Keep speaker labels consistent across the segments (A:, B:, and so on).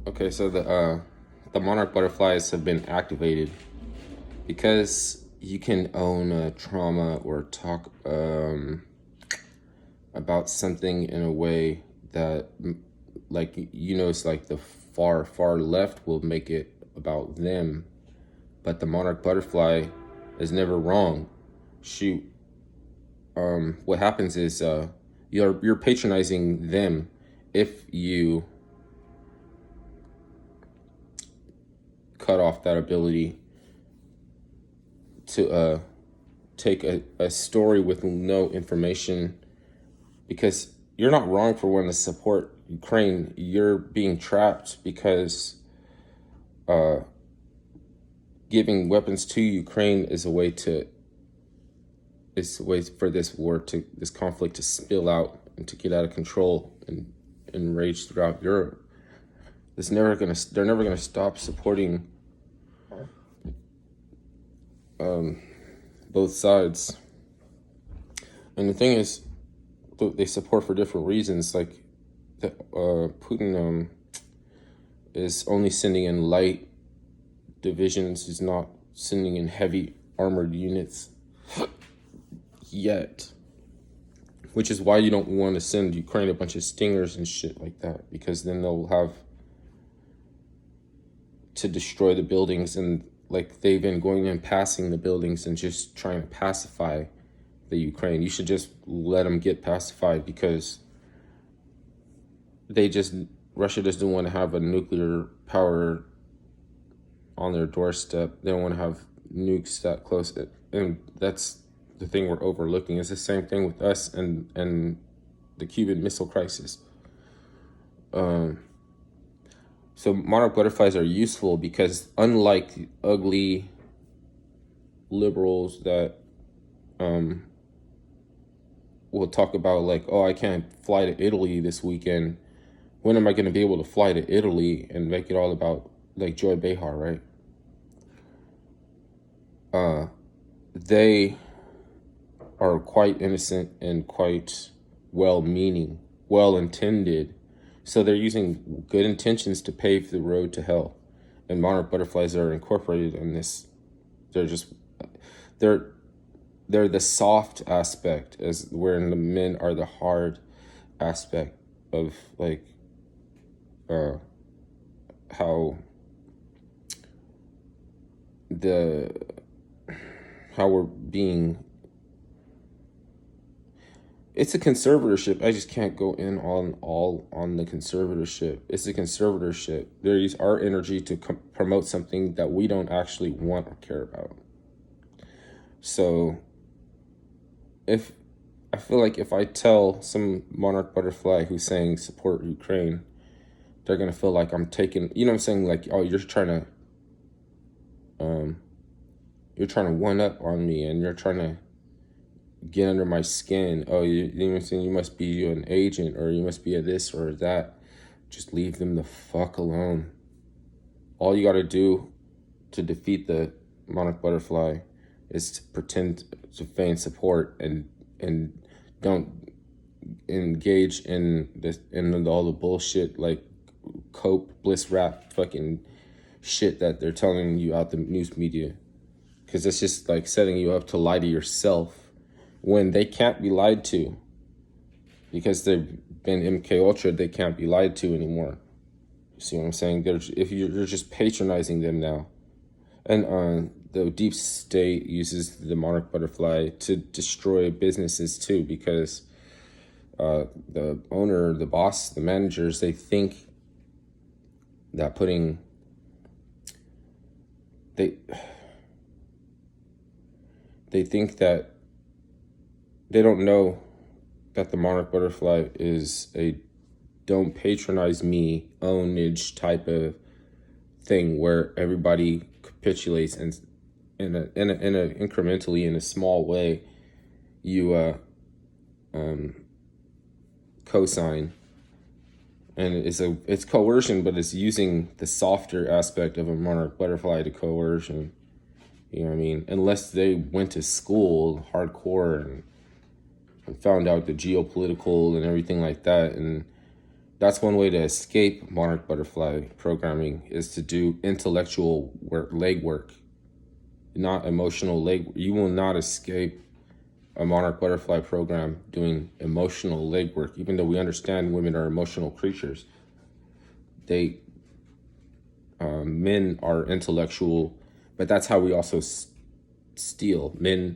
A: Okay, so the monarch butterflies have been activated because you can own a trauma or talk about something in a way that, like, it's like the far left will make it about them, but the monarch butterfly is never wrong. Shoot, what happens is you're patronizing them if you cut off that ability to take a story with no information, because you're not wrong for wanting to support Ukraine. You're being trapped because giving weapons to Ukraine is a way for this conflict to spill out and to get out of control and rage throughout Europe. They're never gonna stop supporting both sides. And the thing is, they support for different reasons. Like, Putin is only sending in light divisions. He's not sending in heavy armored units yet, which is why you don't want to send Ukraine a bunch of Stingers and shit like that, because then they'll have to destroy the buildings, and like they've been going and passing the buildings and just trying to pacify the Ukraine. You should just let them get pacified, because Russia doesn't want to have a nuclear power on their doorstep. They don't want to have nukes that close. And that's the thing we're overlooking. It's the same thing with us and the Cuban Missile Crisis. So monarch butterflies are useful because, unlike ugly liberals that will talk about, like, oh, I can't fly to Italy this weekend. When am I going to be able to fly to Italy, and make it all about, like, Joy Behar, right? They are quite innocent and quite well-meaning, well-intended. So they're using good intentions to pave the road to hell. And monarch butterflies are incorporated in this. They're the soft aspect, as wherein the men are the hard aspect of, like, how we're being. It's a conservatorship. I just can't go in on the conservatorship. It's a conservatorship. They use our energy to promote something that we don't actually want or care about. So I feel like if I tell some monarch butterfly who's saying support Ukraine, they're gonna feel like I'm taking, you know what I'm saying, like, oh, you're trying to one up on me, and you're trying to get under my skin. Oh, you know what I'm saying? You must be an agent, or you must be a this or that. Just leave them the fuck alone. All you got to do to defeat the monarch butterfly is to pretend to feign support, and don't engage in all the bullshit, like cope bliss rap fucking shit that they're telling you out the news media, because it's just like setting you up to lie to yourself when they can't be lied to, because they've been MK Ultra. They can't be lied to anymore. You see what I'm saying? You're just patronizing them now. And the deep state uses the monarch butterfly to destroy businesses too, because the owner, the boss, the managers, they think that they think that they don't know that the monarch butterfly is a don't patronize me ownage type of thing, where everybody capitulates, and in a incrementally, in a small way, you co-sign. And it's coercion, but it's using the softer aspect of a monarch butterfly to coercion. You know what I mean? Unless they went to school hardcore and found out the geopolitical and everything like that, and That's one way to escape monarch butterfly programming, is to do intellectual work, leg work, not emotional leg. You will not escape a monarch butterfly program doing emotional leg work. Even though we understand women are emotional creatures, they men are intellectual, but that's how we also steal. Men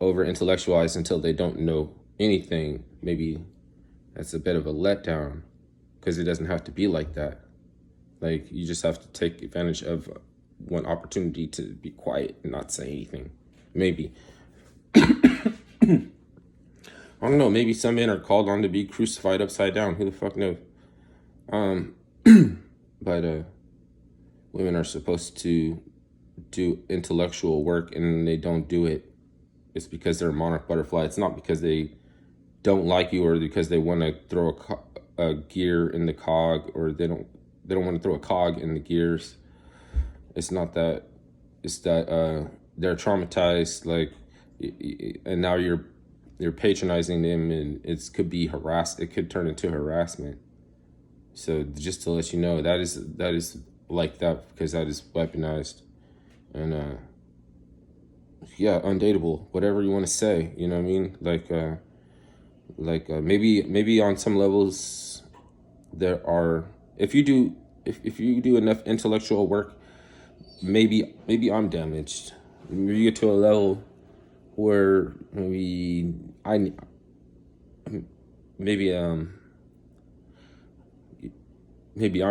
A: over intellectualize until they don't know anything. Maybe that's a bit of a letdown, because it doesn't have to be like that. Like, you just have to take advantage of one opportunity to be quiet and not say anything. Maybe. I don't know. Maybe some men are called on to be crucified upside down. Who the fuck knows? But women are supposed to do intellectual work, and they don't do it. It's because they're a monarch butterfly. It's not because they don't like you, or because they want to throw a gear in the cog, or they don't want to throw a cog in the gears. It's not that. It's that they're traumatized, like, and now you're patronizing them, and it could be harassed. It could turn into harassment. So just to let you know, that is like that, because that is weaponized. And yeah, undateable, whatever you want to say, you know what I mean? Like maybe on some levels there are, if you do enough intellectual work, maybe I'm damaged. Maybe you get to a level where maybe I'm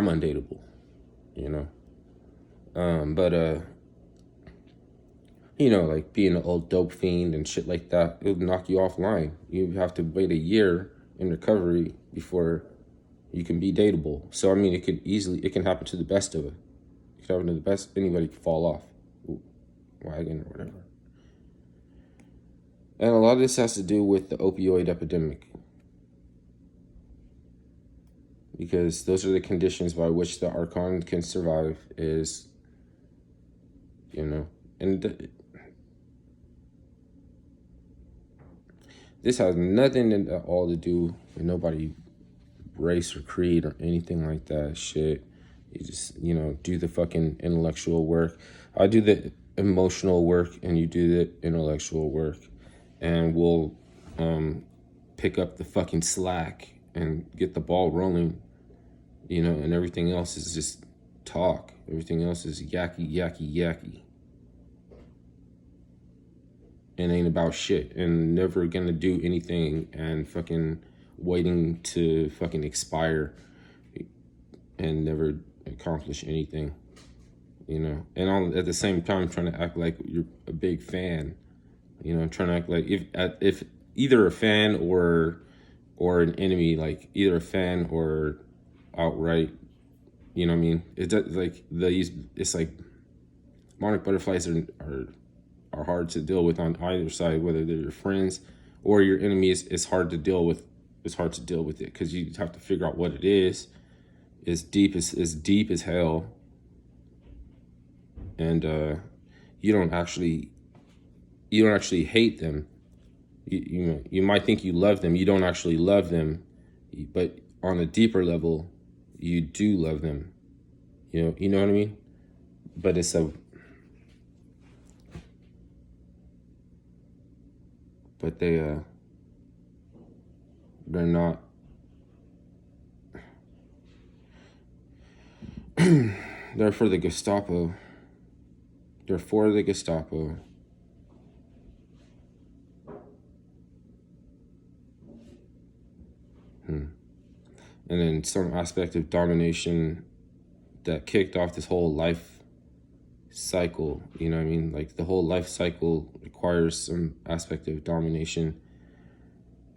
A: undateable, you know. But like being an old dope fiend and shit like that, it would knock you offline. You have to wait a year in recovery before you can be dateable. So I mean, it can happen to the best of it. It can happen to the best. Anybody can fall off wagon or whatever. And a lot of this has to do with the opioid epidemic, because those are the conditions by which the Archon can survive. Is, and this has nothing at all to do with nobody, race or creed or anything like that shit. You just, do the fucking intellectual work. I do the emotional work, and you do the intellectual work, and we'll pick up the fucking slack and get the ball rolling, and everything else is just talk. Everything else is yucky. And ain't about shit, and never gonna do anything, and fucking waiting to fucking expire and never accomplish anything, and at the same time trying to act like you're a big fan, trying to act like if either a fan or an enemy, like either a fan or outright, you know what I mean? It does, like, it's like monarch butterflies are hard to deal with on either side, whether they're your friends or your enemies. It's hard to deal with. It's hard to deal with it, because you have to figure out what it is. It's deep as hell, and you don't actually hate them. You might think you love them. You don't actually love them, but on a deeper level, you do love them. You know what I mean? But they're not. They're for the Gestapo. They're for the Gestapo. And then some aspect of domination that kicked off this whole life cycle, you know what I mean? Like, the whole life cycle requires some aspect of domination,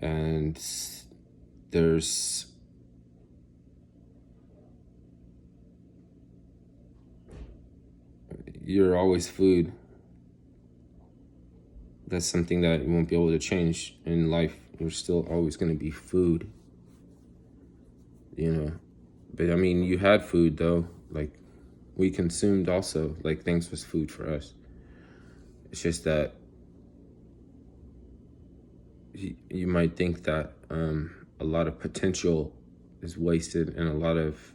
A: and you're always food. That's something that you won't be able to change in life. You're still always going to be food, but I mean, you had food though. Like, we consumed also, like, things was food for us. It's just that you might think that a lot of potential is wasted, and a lot of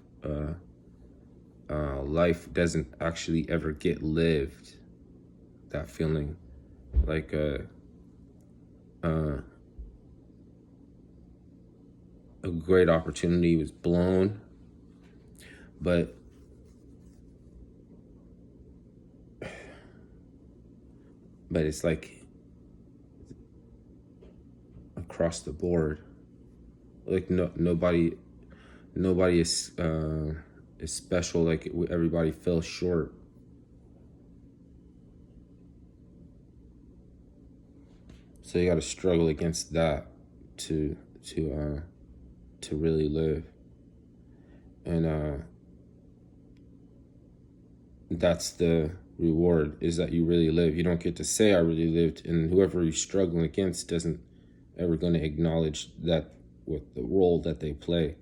A: life doesn't actually ever get lived. That feeling like a great opportunity was blown, but it's like across the board, like nobody is special. Like everybody fell short. So you got to struggle against that to really live, and that's the reward, is that you really live. You don't get to say I really lived, and whoever you're struggling against doesn't ever going to acknowledge that with the role that they play.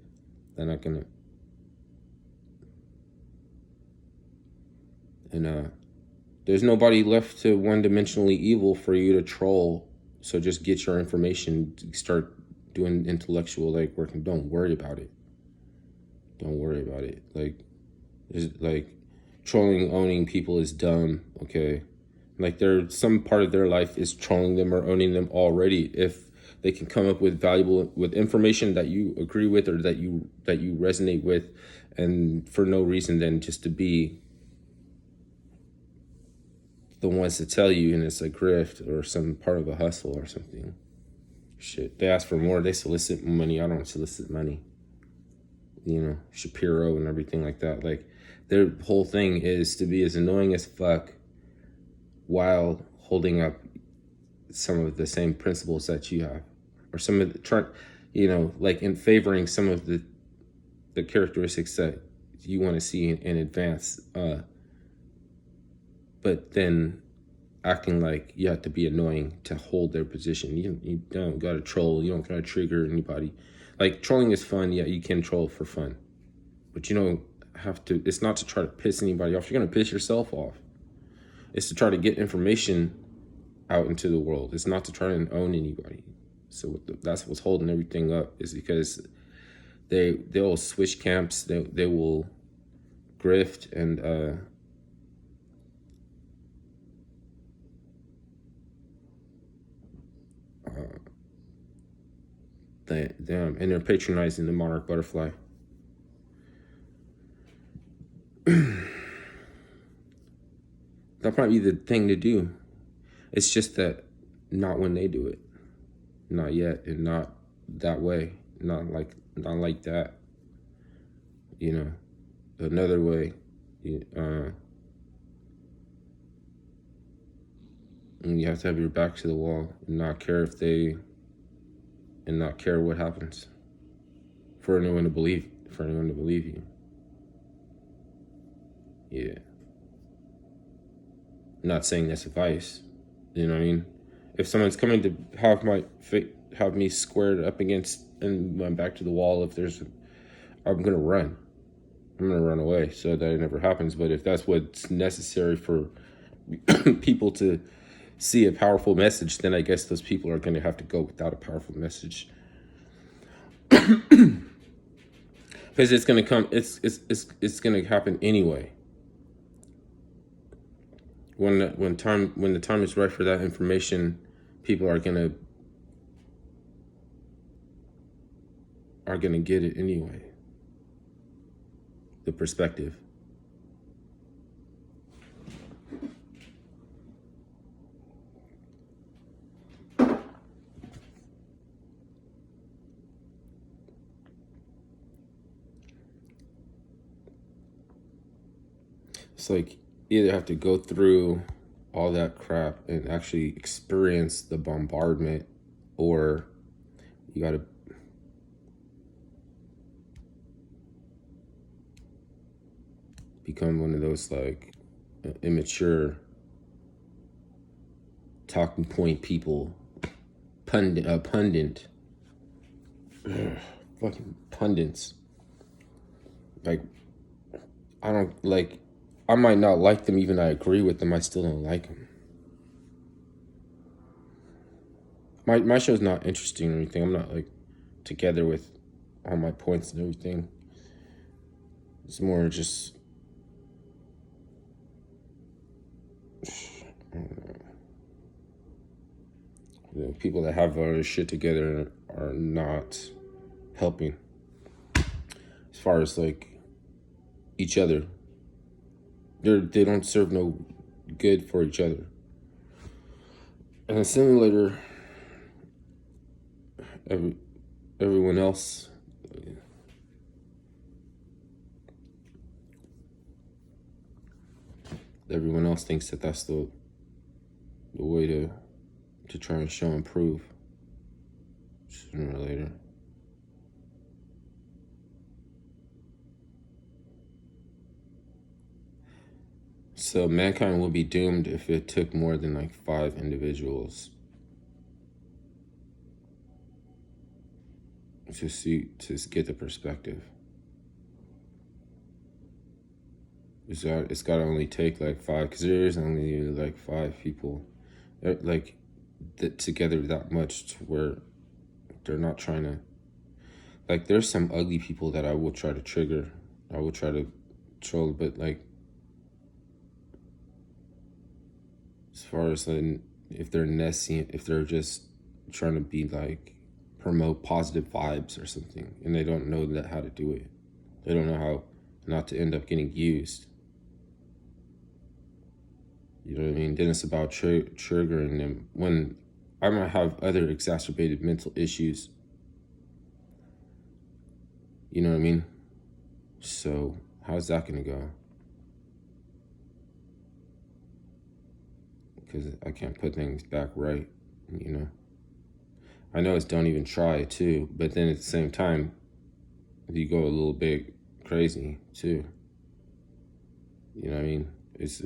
A: They're not gonna. And there's nobody left to one-dimensionally evil for you to troll. So just get your information, start doing intellectual work, and don't worry about it. Don't worry about it. Like trolling, owning people is dumb. Okay, like there's some part of their life is trolling them or owning them already. If they can come up with valuable information that you agree with or that you resonate with, and for no reason than just to be the ones to tell you, and it's a grift or some part of a hustle or something. Shit, they ask for more. They solicit money. I don't solicit money. Shapiro and everything like that. Like, their whole thing is to be as annoying as fuck while holding up some of the same principles that you have, or some of the like in favoring some of the characteristics that you want to see in advance. But then acting like you have to be annoying to hold their position. You don't gotta troll. You don't gotta trigger anybody. Like, trolling is fun. Yeah, you can troll for fun, but you don't have to. It's not to try to piss anybody off. You're gonna piss yourself off. It's to try to get information out into the world. It's not to try and own anybody. So that's what's holding everything up, is because they'll switch camps. They will grift and and they're patronizing the monarch butterfly. That might be the thing to do. It's just that not when they do it, not yet, and not that way, not like that. Another way. And you have to have your back to the wall and not care what happens, for anyone to believe you. Yeah. I'm not saying that's advice. You know what I mean? If someone's coming to have me squared up against and my back to the wall, I'm gonna run. I'm gonna run away so that it never happens. But if that's what's necessary for people to see a powerful message, then I guess those people are gonna have to go without a powerful message. Because it's gonna come. It's gonna happen anyway. When the time is right for that information, people are gonna get it anyway. The perspective. It's like you either have to go through all that crap and actually experience the bombardment, or you gotta become one of those immature talking point people, pundit. Fucking pundits. Like, I might not like them, even I agree with them, I still don't like them. My show's not interesting or anything. I'm not together with all my points and everything. It's more just, I don't know. The people that have all their shit together are not helping as far as like each other. They don't serve no good for each other. And the simulator, everyone else, thinks that that's the way to try and show and prove sooner or later. So mankind will be doomed if it took more than like 5 individuals to get the perspective. It's got to only take like 5, because there is only like 5 people like that together that much to where they're not trying to, like, there's some ugly people that I will try to trigger, I will try to troll, but like as far as then if they're nesting, if they're just trying to be like promote positive vibes or something, and they don't know how to do it, they don't know how not to end up getting used. You know what I mean? Then it's about triggering them when I might have other exacerbated mental issues. You know what I mean? So how's that gonna go? Because I can't put things back right, you know? I know it's don't even try too, but then at the same time, you go a little bit crazy too. You know what I mean? It's